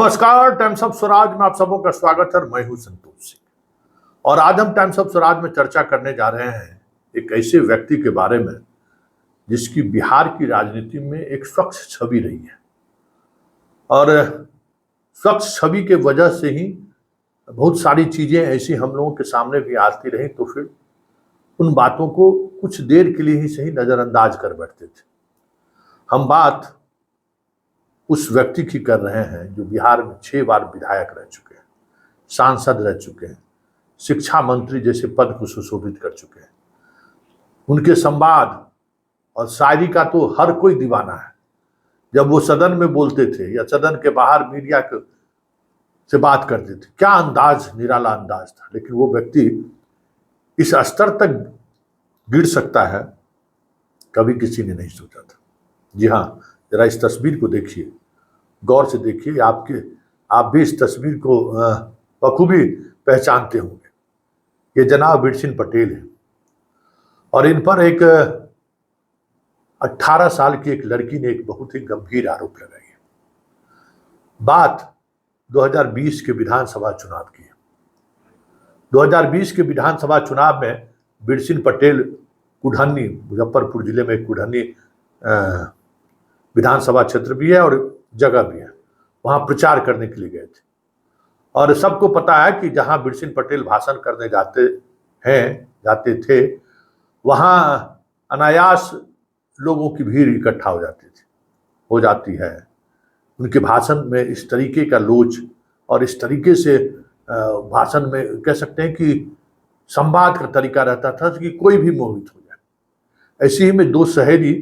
नमस्कार, times of Swaraj में आप सबों का स्वागत है। मैं हूं संतोष सिंह और आज हम टाइम्स ऑफ स्वराज में चर्चा करने जा रहे हैं एक ऐसे व्यक्ति के बारे में जिसकी बिहार की राजनीति में एक स्वच्छ छवि रही है और स्वच्छ छवि के वजह से ही बहुत सारी चीजें ऐसी हम लोगों के सामने भी आती रही, तो फिर उन बातों को कुछ देर के लिए ही सही नजरअंदाज कर बैठते थे। हम बात उस व्यक्ति की कर रहे हैं जो बिहार में 6 बार विधायक रह चुके हैं, सांसद रह चुके हैं, शिक्षा मंत्री जैसे पद को सुशोभित कर चुके हैं। उनके संवाद और शायरी का तो हर कोई दीवाना है। जब वो सदन में बोलते थे या सदन के बाहर मीडिया से बात करते थे, क्या अंदाज, निराला अंदाज था। लेकिन वो व्यक्ति इस स्तर तक गिर सकता है, कभी किसी ने नहीं सोचा था। जी हाँ, जरा इस तस्वीर को देखिए, गौर से देखिए। आप भी इस तस्वीर को बखूबी पहचानते होंगे। ये जनाब बिरसिन पटेल है और इन पर एक 18 साल की एक लड़की ने एक बहुत ही गंभीर आरोप लगाई है। बात 2020 के विधानसभा चुनाव की है। 2020 के विधानसभा चुनाव में बिरसिन पटेल कुढ़नी, मुजफ्फरपुर जिले में कुढ़नी विधानसभा क्षेत्र भी है और जगह भी है, वहां प्रचार करने के लिए गए थे। और सबको पता है कि जहां बिरसिन पटेल भाषण करने जाते थे, वहां अनायास लोगों की भीड़ इकट्ठा हो जाती है। उनके भाषण में इस तरीके का लोच और इस तरीके से भाषण में कह सकते हैं कि संवाद का तरीका रहता था कि कोई भी मोहित हो जाए। ऐसे ही में 2 सहेली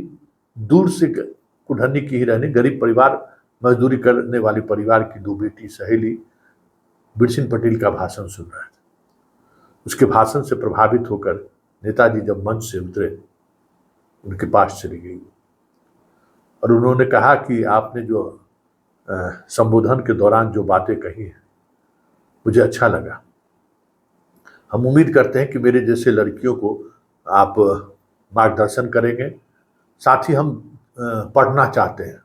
दूर से कुढ़नी की ही रहने, गरीब परिवार, मजदूरी करने वाली परिवार की 2 बेटी सहेली बिरसिन पटेल का भाषण सुन रहे थे। उसके भाषण से प्रभावित होकर नेताजी जब मंच से उतरे, उनके पास चली गई और उन्होंने कहा कि आपने जो संबोधन के दौरान जो बातें कही हैं, मुझे अच्छा लगा। हम उम्मीद करते हैं कि मेरे जैसे लड़कियों को आप मार्गदर्शन करेंगे। साथ ही हम पढ़ना चाहते हैं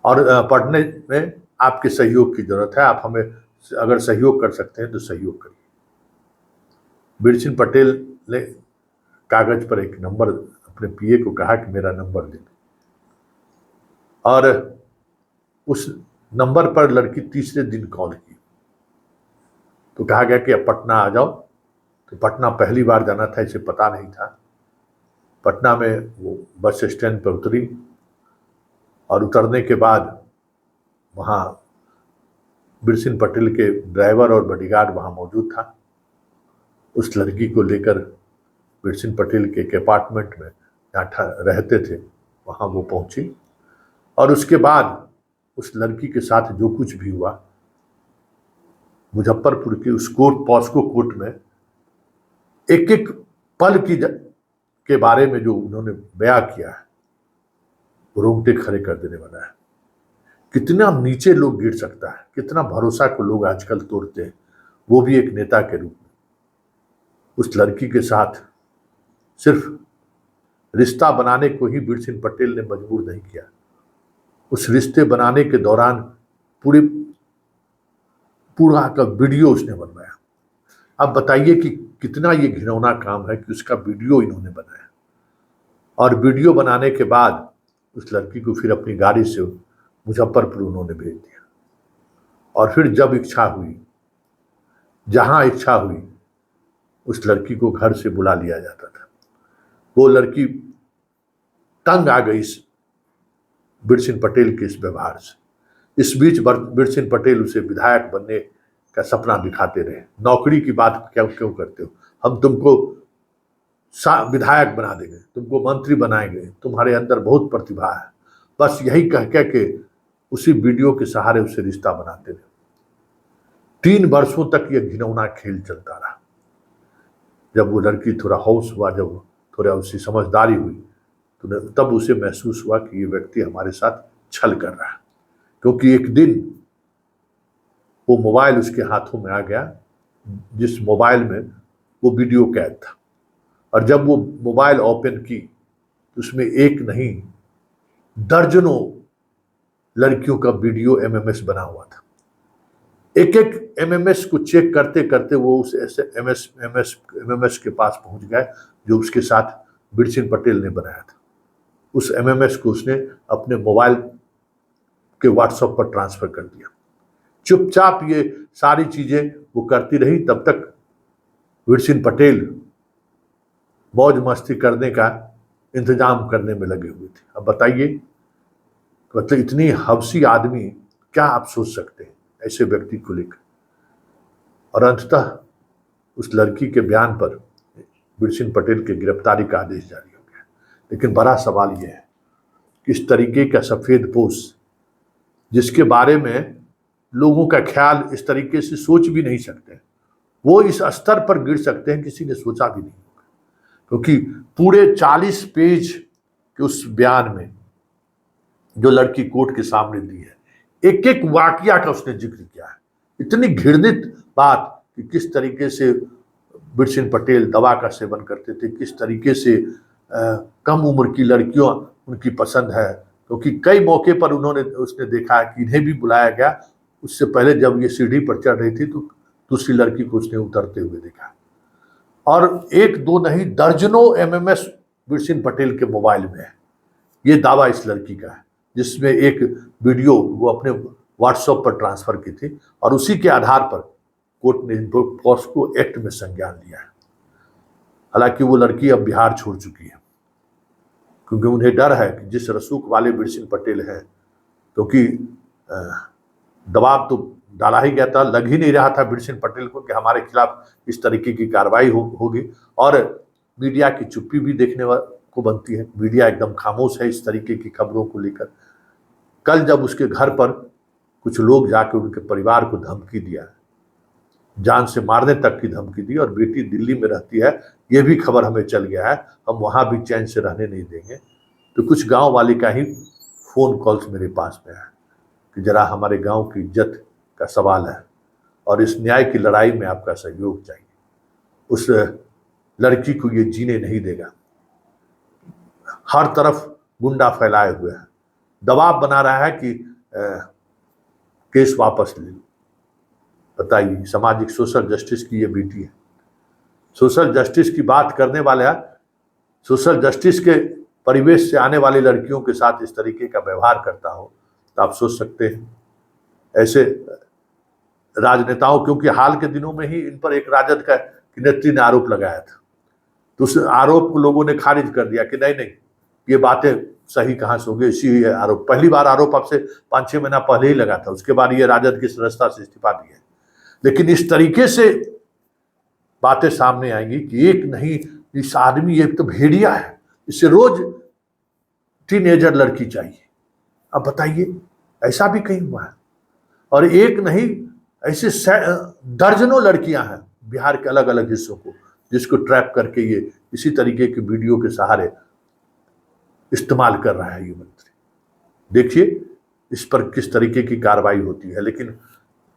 और पढ़ने में आपके सहयोग की जरूरत है। आप हमें अगर सहयोग कर सकते हैं तो सहयोग करिए। बिरसिन पटेल ने कागज पर एक नंबर अपने पीए को कहा कि मेरा नंबर दे, और उस नंबर पर लड़की तीसरे दिन कॉल की तो कहा गया कि अब पटना आ जाओ। तो पटना पहली बार जाना था, इसे पता नहीं था। पटना में वो बस स्टैंड पर उतरी और उतरने के बाद वहाँ बिरसिन पटेल के ड्राइवर और बॉडीगार्ड वहाँ मौजूद था। उस लड़की को लेकर बिरसिन पटेल के एक अपार्टमेंट में जहाँ रहते थे वहाँ वो पहुँची और उसके बाद उस लड़की के साथ जो कुछ भी हुआ, मुजफ्फरपुर की उस पॉस्को कोर्ट में एक एक पल के बारे में जो उन्होंने बयां किया है, रोंगटे खड़े कर देने वाला है। कितना नीचे लोग गिर सकता है, कितना भरोसा को लोग आजकल तोड़ते हैं, वो भी एक नेता के रूप में। उस लड़की के साथ सिर्फ रिश्ता बनाने को ही बिरसिन पटेल ने मजबूर नहीं किया। उस रिश्ते बनाने के दौरान पूरा का वीडियो उसने बनवाया। अब बताइए कि कितना ये घिनौना काम है कि उसका वीडियो इन्होंने बनाया और वीडियो बनाने के बाद उस लड़की को फिर अपनी गाड़ी से मुजफ्फरपुर उन्होंने भेज दिया। और फिर जब इच्छा हुई, जहां इच्छा हुई, उस लड़की को घर से बुला लिया जाता था। वो लड़की तंग आ गई इस बिरसिन पटेल के इस व्यवहार से। इस बीच बिरसिन पटेल उसे विधायक बनने का सपना दिखाते रहे। नौकरी की बात क्यों करते हो, हम तुमको विधायक बना देंगे, तुमको मंत्री बनाएंगे, तुम्हारे अंदर बहुत प्रतिभा है। बस यही कह के उसी वीडियो के सहारे उसे रिश्ता बनाते रहे। 3 वर्षों तक यह घिनौना खेल चलता रहा। जब वो लड़की थोड़ा होश हुआ, जब थोड़ा उसकी समझदारी हुई, तो तब उसे महसूस हुआ कि ये व्यक्ति हमारे साथ छल कर रहा है। क्योंकि एक दिन वो मोबाइल उसके हाथों में आ गया जिस मोबाइल में वो वीडियो कैद था, और जब वो मोबाइल ओपन की तो उसमें एक नहीं दर्जनों लड़कियों का वीडियो एमएमएस बना हुआ था। एक एक एमएमएस को चेक करते करते वो उस एमएमएस के पास पहुंच गए जो उसके साथ बिरसिन पटेल ने बनाया था। उस एमएमएस को उसने अपने मोबाइल के व्हाट्सएप पर ट्रांसफर कर दिया। चुपचाप ये सारी चीजें वो करती रही, तब तक बिरसिन पटेल मौज मस्ती करने का इंतजाम करने में लगे हुए थे। अब बताइए, मतलब इतनी हवसी आदमी, क्या आप सोच सकते हैं ऐसे व्यक्ति को लेकर। और अंततः उस लड़की के बयान पर बिरसिन पटेल के गिरफ्तारी का आदेश जारी हो गया। लेकिन बड़ा सवाल यह है कि इस तरीके का सफेदपोश, जिसके बारे में लोगों का ख्याल इस तरीके से सोच भी नहीं सकते, वो इस स्तर पर गिर सकते हैं, किसी ने सोचा भी नहीं होगा। क्योंकि पूरे 40 पेज के उस बयान में जो लड़की कोर्ट के सामने दी है, एक एक वाकया का उसने जिक्र किया है। इतनी घृणित बात कि किस तरीके से बिरसिन पटेल दवा का सेवन करते थे, किस तरीके से कम उम्र की लड़कियों उनकी पसंद है। क्योंकि कई मौके पर उसने देखा है कि इन्हें भी बुलाया गया। उससे पहले जब ये सीढ़ी पर चढ़ रही थी तो दूसरी लड़की को उसने उतरते हुए देखा। और एक दो नहीं, दर्जनों एमएमएस बिरसिन पटेल के मोबाइल में है। ये दावा इस लड़की का है, जिसमें एक वीडियो वो अपने व्हाट्सएप पर ट्रांसफर की थी और उसी के आधार पर कोर्ट ने पॉस्को एक्ट में संज्ञान लिया है। हालांकि वो लड़की अब बिहार छोड़ चुकी है, क्योंकि उन्हें डर है कि जिस रसूख वाले बिरसिन पटेल हैं, क्योंकि दबाव तो डाला ही गया था, लग ही नहीं रहा था बिरसिन पटेल को कि हमारे खिलाफ इस तरीके की कार्रवाई होगी। और मीडिया की चुप्पी भी देखने को बनती है। मीडिया एकदम खामोश है इस तरीके की खबरों को लेकर। कल जब उसके घर पर कुछ लोग जाकर उनके परिवार को धमकी दिया, जान से मारने तक की धमकी दी, और बेटी दिल्ली में रहती है, ये भी खबर हमें चल गया है, हम वहाँ भी चैन से रहने नहीं देंगे, तो कुछ गांव वाले का ही फ़ोन कॉल्स मेरे पास में है कि जरा हमारे गांव की इज्जत का सवाल है और इस न्याय की लड़ाई में आपका सहयोग चाहिए। उस लड़की को ये जीने नहीं देगा। हर तरफ गुंडा फैलाए हुए हैं, दबाव बना रहा है कि केस वापस ले लो। बताइए, सामाजिक सोशल जस्टिस की ये बेटी है। सोशल जस्टिस की बात करने वाला है, सोशल जस्टिस के परिवेश से आने वाली लड़कियों के साथ इस तरीके का व्यवहार करता हो, तो आप सोच सकते हैं ऐसे राजनेताओं, क्योंकि हाल के दिनों में ही इन पर एक राजद का नेत्री ने आरोप लगाया था, तो उस आरोप को लोगों ने खारिज कर दिया कि नहीं, ये बातें सही कहाँ से होगी। इसी आरोप, पहली बार आरोप आपसे 5-6 महीना पहले ही लगा था, उसके बाद ये राजद की सदस्यता से इस्तीफा दिया। लेकिन इस तरीके से बातें सामने आएंगी कि एक नहीं, इस आदमी एक तो भेड़िया है, इसे रोज टीनेजर लड़की चाहिए। अब बताइए, ऐसा भी कहीं हुआ है? और एक नहीं, ऐसे दर्जनों लड़कियां हैं बिहार के अलग अलग हिस्सों को, जिसको ट्रैप करके ये इसी तरीके के वीडियो के सहारे इस्तेमाल कर रहा है ये मंत्री। देखिए इस पर किस तरीके की कार्रवाई होती है। लेकिन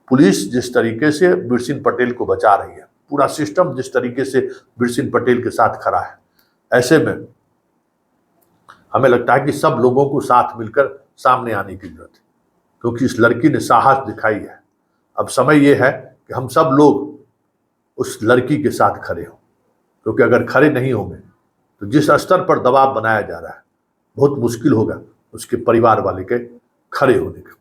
पुलिस जिस तरीके से बिरसिन पटेल को बचा रही है, पूरा सिस्टम जिस तरीके से बिरसिन पटेल के साथ खड़ा है, ऐसे में हमें लगता है कि सब लोगों को साथ मिलकर सामने आने की जरूरत है, क्योंकि इस लड़की ने साहस दिखाई है। अब समय यह है कि हम सब लोग उस लड़की के साथ खड़े हों, क्योंकि अगर खड़े नहीं होंगे तो जिस स्तर पर दबाव बनाया जा रहा है, बहुत मुश्किल होगा उसके परिवार वाले के खड़े होने का।